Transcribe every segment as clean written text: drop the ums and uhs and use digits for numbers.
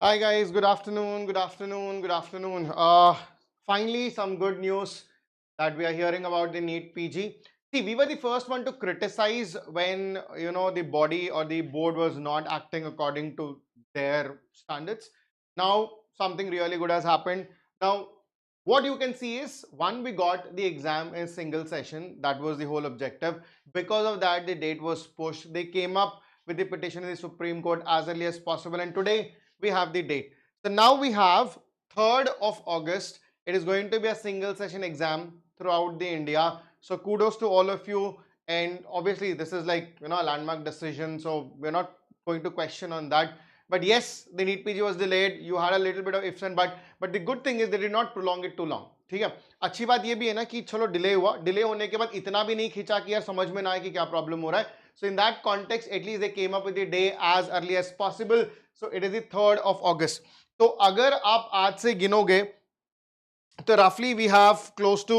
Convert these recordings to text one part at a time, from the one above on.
Hi guys, good afternoon, good afternoon, good afternoon. Finally, some good news that we are hearing about the NEET PG. See, we were the first one to criticize when the body or the board was not acting according to their standards. Now something really good has happened. Now, what you can see is one, we got the exam in single session. That was the whole objective. Because of that, the date was pushed. They came up with the petition in the Supreme Court as early as possible, and today we have the date. So now we have 3rd of August. It is going to be a single session exam throughout the India. So kudos to all of you. And obviously this is like a landmark decision. So we're not going to question on that. But yes, the NEET PG was delayed. You had a little bit of ifs and buts. But the good thing is they did not prolong it too long. ठीक है, अच्छी बात ये भी है ना कि चलो डिले हुआ, डिले होने के बाद इतना भी नहीं खींचा कि यार समझ में ना आए कि क्या प्रॉब्लम हो रहा है. So in that context, at least they came up with the day as early as possible. So it is the 3rd of August. तो अगर आप आज से गिनोगे तो roughly we have close to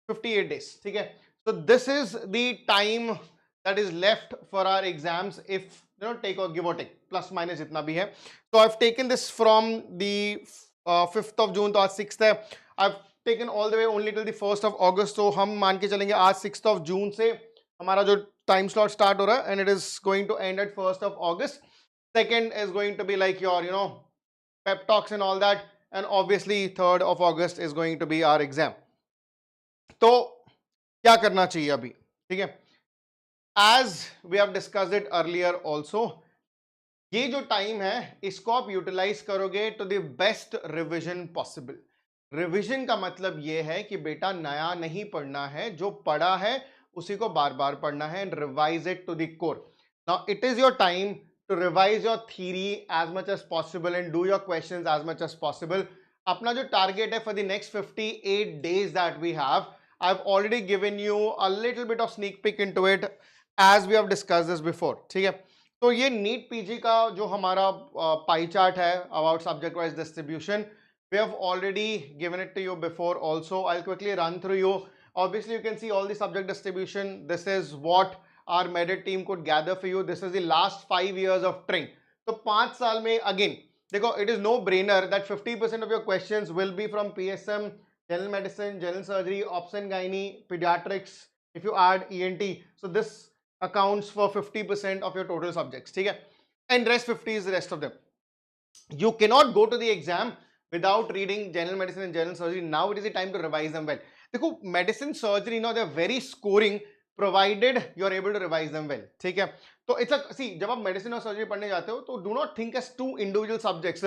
58 days. ठीक है, so this is the time that is left for our exams, if take or give or take plus minus जितना भी है. So I've taken this from the 5th of June, तो आज 6th है. I've taken all the way only till the 1st of August. तो हम मान के चलेंगे आज 6th of June से हमारा जो time slot start हो रहा है, and it is going to end at 1st of August. Second is going to be like your pep talks and all that, and obviously 3rd of August is going to be our exam. तो क्या करना चाहिए अभी? ठीक है, as we have discussed it earlier also, ये जो time है इसको आप यूटिलाइज करोगे to the best revision possible. Revision का मतलब ये है कि बेटा नया नहीं पढ़ना है, जो पढ़ा है उसी को बार बार पढ़ना है, and revise it to the core. Now it is your time to revise your theory as much as possible and do your questions as much as possible. अपना जो target है for the next 58 days that we have, I've already given you a little bit of sneak peek into it as we have discussed this before. ठीक है, तो ये NEET PG का जो हमारा pie chart है about subject wise distribution, we have already given it to you before also. I'll quickly run through you. Obviously you can see all the subject distribution. This is what our merit team could gather for you. This is the last 5 years of training. तो 5 साल में again देखो, it is no brainer that 50% of your questions will be from PSM, general medicine, general surgery, obs and gynae, pediatrics, if you add ENT. So this accounts for 50% of your total subjects. ठीक है, and rest 50 is the rest of them. You cannot go to the exam without reading general medicine and general surgery. Now it is the time to revise them well. देखो, medicine, surgery, they are very scoring provided you are able to revise them well. ठीक है, तो it's a सी, जब आप medicine और surgery पढ़ने जाते हो तो do not think as to individual subjects.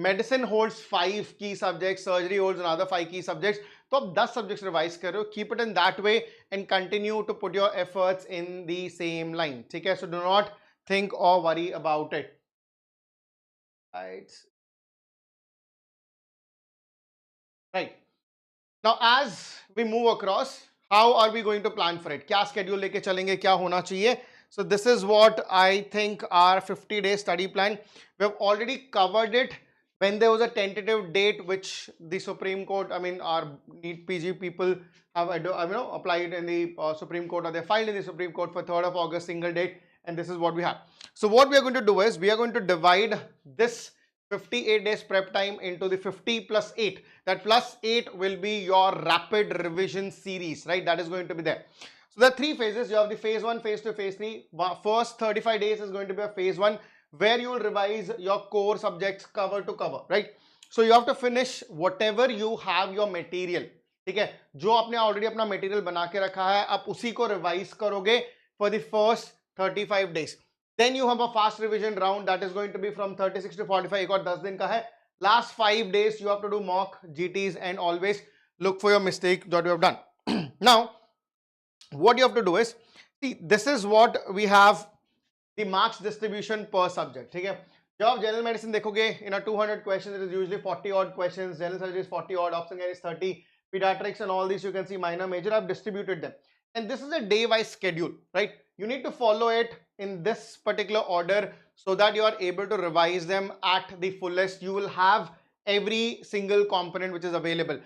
Medicine holds 5 की सब्जेक्ट्स, सर्जरी होल्ड्स अनदर 5 की सब्जेक्ट्स. तो आप 10 सब्जेक्ट्स रिवाइज कर रहे हो. Keep it in that way and continue to put your efforts in the same line. ठीक है, so do not think और worry about it. Right, now as we move across, how are we going to plan for it? क्या schedule लेके चलेंगे, क्या होना चाहिए? So this is what I think our 50-day study plan. We have already covered it when there was a tentative date which the Supreme Court, I mean our NEET PG people have applied in the Supreme Court, or they filed in the Supreme Court for 3rd of August single date, and this is what we have. So what we are going to do is we are going to divide this 58 days prep time into the 50 plus 8. That plus 8 will be your rapid revision series, right? That is going to be there. So there are 3 phases. You have the phase 1, phase 2, phase 3. First 35 days is going to be a phase 1 where you will revise your core subjects cover to cover, right? So you have to finish whatever you have your material. ठीक है, जो आपने already अपना material बना के रखा है आप उसी को रिवाइज करोगे for the first 35 days. Then you have a fast revision round that is going to be from 36 to 45. एक और 10 दिन का है. Last 5 days you have to do mock GTs and always look for your mistake that you have done. Now what you have to do is, see, this is what we have the marks distribution per subject. ठीक है, जब आप general medicine देखोगे in a 200 questions it is usually 40 odd questions, general surgery is 40 odd, option is 30, pediatrics and all these you can see minor major. I've distributed them, and this is a day wise schedule, right? You need to follow it in this particular order so that you are able to revise them at the fullest. You will have every single component which is available.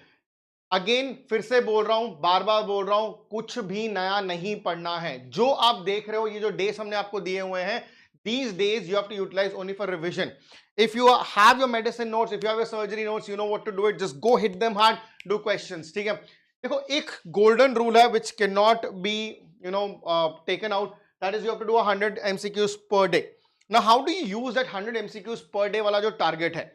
Again फिर से बोल रहा हूं, बार बार बोल रहा हूं, कुछ भी नया नहीं पढ़ना है. जो आप देख रहे हो, ये जो डेज हमने आपको दिए हुए हैं, these days you have to utilize only for revision. If you have your medicine notes, if you have your surgery notes, you know what to do it, just go hit them hard, do questions. ठीक है, देखो एक golden rule है which cannot be taken out, that is you have to do 100 MCQs per day. Now how do you use that 100 MCQs per day वाला जो target है,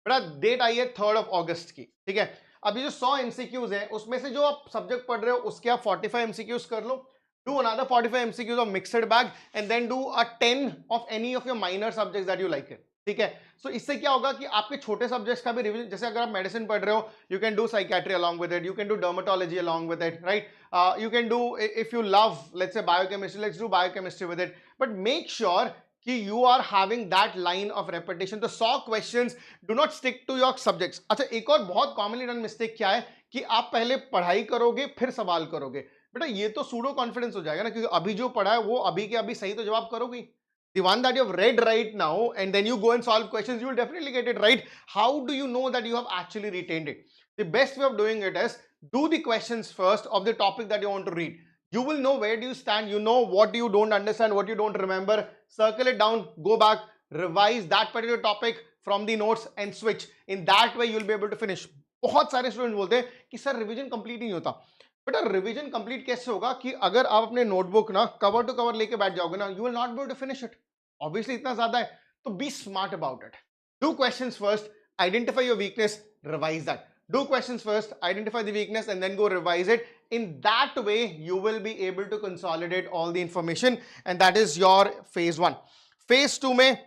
बेटा date आई है 3rd of August की, ठीक है। अभी जो 100 MCQs है उसमें से जो आप सब्जेक्ट पढ़ रहे हो उसके आप 45 MCQs कर लो, do another 45 MCQs of mixed bag and then do a 10 of any of your minor subjects that you like it, ठीक है। सो इससे क्या होगा कि आपके छोटे सब्जेक्ट्स का भी रिवीजन, जैसे अगर आप मेडिसिन पढ़ रहे हो, you can do psychiatry along with it, you can do dermatology along with it, right, you can do, if you love let's say biochemistry, let's do biochemistry with it, but make sure कि you are having that line of repetition. तो 100 questions, do not stick to your subjects. अच्छा, एक और बहुत commonly done mistake क्या है कि आप पहले पढ़ाई करोगे फिर सवाल करोगे, बेटा ये तो सूडो कॉन्फिडेंस हो जाएगा ना, क्योंकि अभी जो पढ़ा है वो अभी के अभी सही तो जवाब करोगे. The one that you have read right now and then you go and solve questions, you will definitely get it right. How do you know that you have actually retained it? The best way of doing it is do the questions first of the topic that you want to read. You will know where do you stand, you know what you don't understand, what you don't remember, circle it down, go back, revise that particular topic from the notes and switch. In that way you'll be able to finish. बहुत सारे student बोलते हैं कि sir revision complete नहीं होता, बेटा revision complete कैसे होगा कि अगर आप अपने नोटबुक ना कवर टू कवर लेके बैठ जाओगे ना, you will not be able to finish it. Obviously इतना ज्यादा है, तो be smart about it. Do questions first, identify your weakness, revise that. Do questions first, identify the weakness and then go revise it. In that way you will be able to consolidate all the information and that is your phase 1. Phase 2 में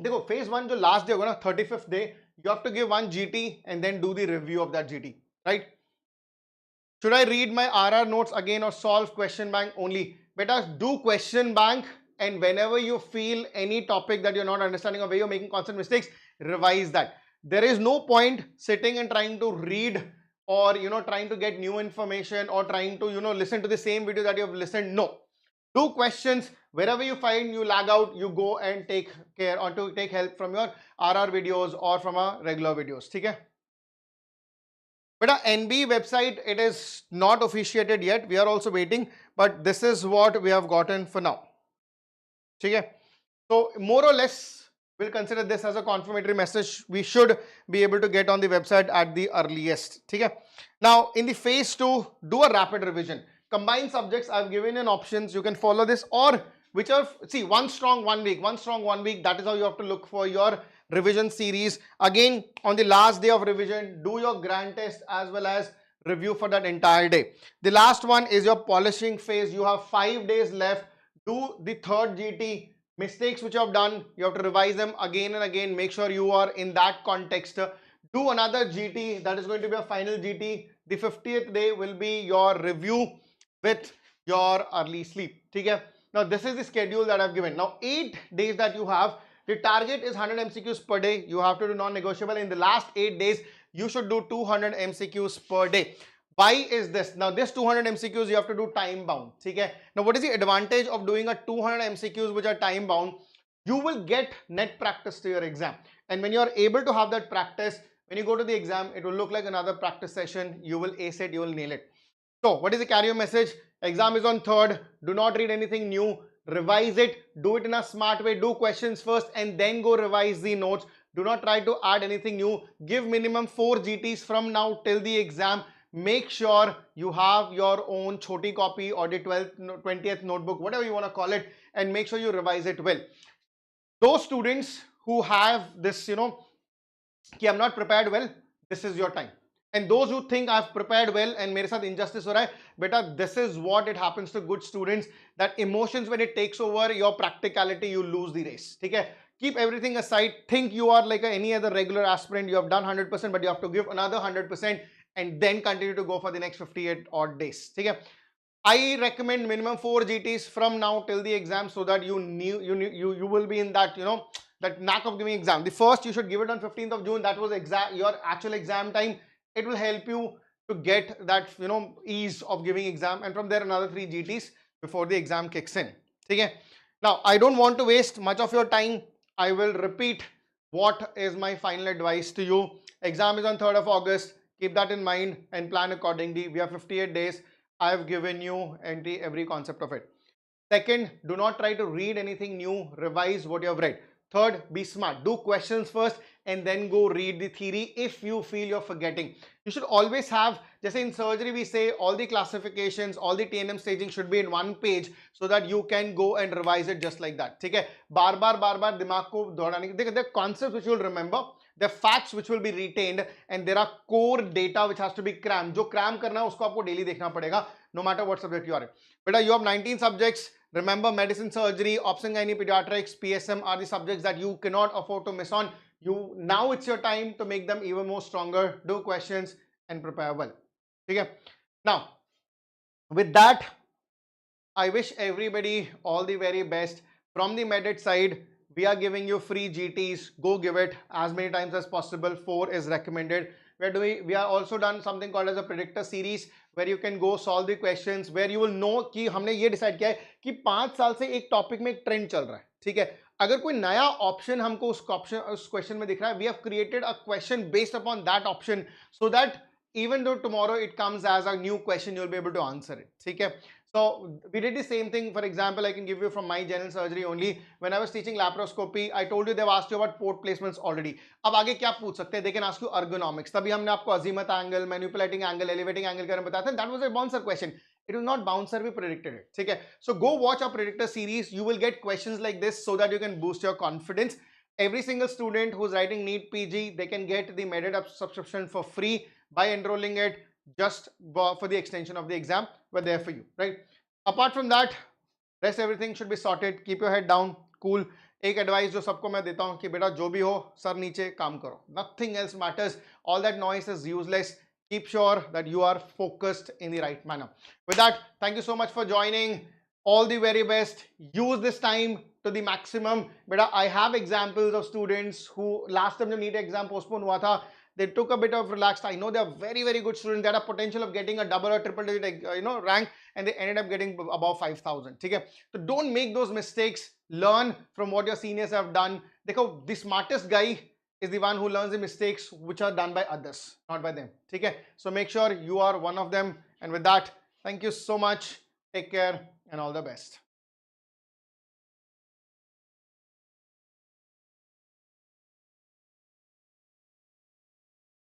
देखो phase 1 जो last day होगा ना 35th day, you have to give one GT and then do the review of that GT, right? Should I read my RR notes again or solve question bank only? Beta, do question bank and whenever you feel any topic that you're not understanding or where you're making constant mistakes, revise that. There is no point sitting and trying to read or trying to get new information or trying to listen to the same video that you have listened. No, do questions. Wherever you find you lag out, you go and take care or to take help from your RR videos or from our regular videos. ठीक है, but our NB website, it is not officiated yet, we are also waiting, but this is what we have gotten for now. ठीक है, so more or less we'll consider this as a confirmatory message. We should be able to get on the website at the earliest. Okay? Now, in the phase 2, do a rapid revision. Combine subjects. I've given in options. You can follow this or whichever. See, one strong 1 week, one strong 1 week. That is how you have to look for your revision series. Again, on the last day of revision, do your grand test as well as review for that entire day. The last one is your polishing phase. You have 5 days left. Do the 3rd GT. Mistakes which you have done, you have to revise them again and again. Make sure you are in that context. Do another GT, that is going to be a final GT. The 50th day will be your review with your early sleep. Okay? Now this is the schedule that I've given. Now 8 days that you have, the target is 100 MCQs per day. You have to do non-negotiable. In the last 8 days, you should do 200 MCQs per day. Why is this? Now this 200 MCQs you have to do time bound. Okay? Now what is the advantage of doing a 200 MCQs which are time bound? You will get net practice to your exam, and when you are able to have that practice, when you go to the exam, it will look like another practice session. You will ace it, you will nail it. So what is the carry message? Exam is on 3rd. Do not read anything new. Revise it. Do it in a smart way. Do questions first and then go revise the notes. Do not try to add anything new. Give minimum 4 GTs from now till the exam. Make sure you have your own choti copy or the 12th, 20th notebook, whatever you want to call it, and make sure you revise it well. Those students who have this, कि I'm not prepared well, this is your time. And those who think I've prepared well and मेरे साथ injustice हो रहा है, beta, this is what it happens to good students, that emotions, when it takes over your practicality, you lose the race. ठीक है? Keep everything aside. Think you are like any other regular aspirant. You have done 100%, but you have to give another 100%. And then continue to go for the next 58 odd days. Okay? I recommend minimum 4 GTs from now till the exam so that you will be in that that knack of giving exam. The first you should give it on 15th of June. That was your actual exam time. It will help you to get that ease of giving exam, and from there another 3 GTs before the exam kicks in. Okay? Now I don't want to waste much of your time. I will repeat what is my final advice to you. Exam is on 3rd of August. Keep that in mind and plan accordingly. We have 58 days. I have given you every concept of it. Second, do not try to read anything new, revise what you have read. Third, be smart. Do questions first and then go read the theory if you feel you're forgetting. You should always have, just in surgery we say all the classifications, all the TNM staging should be in one page so that you can go and revise it just like that. ठीक है, बार बार दिमाग को दौड़ाने के, देखो, the concepts which you will remember, the facts which will be retained, and there are core data which has to be crammed. जो cram करना है उसको आपको daily देखना पड़ेगा, no matter what subject you are in. Beta, you have 19 subjects. Remember, medicine, surgery, obs and pediatrics, PSM are the subjects that you cannot afford to miss on. Now it's your time to make them even more stronger. Do questions and prepare well. Okay? Now, with that, I wish everybody all the very best. From the Medit side, we are giving you free GTs. Go give it as many times as possible. 4 is recommended. We are also done something called as a predictor series where you can go solve the questions, where you will know कि हमने ये decide किया है कि 5 साल से एक topic में एक ट्रेंड चल रहा है, ठीक है. अगर कोई नया ऑप्शन हमको उस क्वेश्चन में दिख रहा है, we have created a question based upon that option so that even though tomorrow it comes as a new question, you'll be able to answer it. Okay? So we did the same thing. For example, I can give you from my general surgery only. When I was teaching laparoscopy, I told you they've asked you about port placements already. अब आगे क्या पूछ सकते हैं? They can ask you ergonomics. तभी हमने आपको azimuth angle, manipulating angle, elevating angle के बारे में बताया था. That was a bouncer question. It was not bouncer, we predicted it. ठीक है? So go watch our predictor series. You will get questions like this so that you can boost your confidence. Every single student who's writing NEET PG, they can get the Medit subscription for free by enrolling it just for the extension of the exam. We're there for you, right? Apart from that, rest everything should be sorted. Keep your head down, cool. एक advice जो सबको मैं देता हूँ कि बेटा जो भी हो सर नीचे काम करो. Nothing else matters. All that noise is useless. Keep sure that you are focused in the right manner. With that, thank you so much for joining. All the very best. Use this time to the maximum. Beta, I have examples of students who last time the NEET exam postponed हुआ था, they took a bit of relaxed. I know they are very, very good students. They had a potential of getting a double or triple digit, rank, and they ended up getting above 5,000. Okay? So don't make those mistakes. Learn from what your seniors have done. Dekho, the smartest guy is the one who learns the mistakes which are done by others, not by them. Okay? So make sure you are one of them. And with that, thank you so much. Take care and all the best.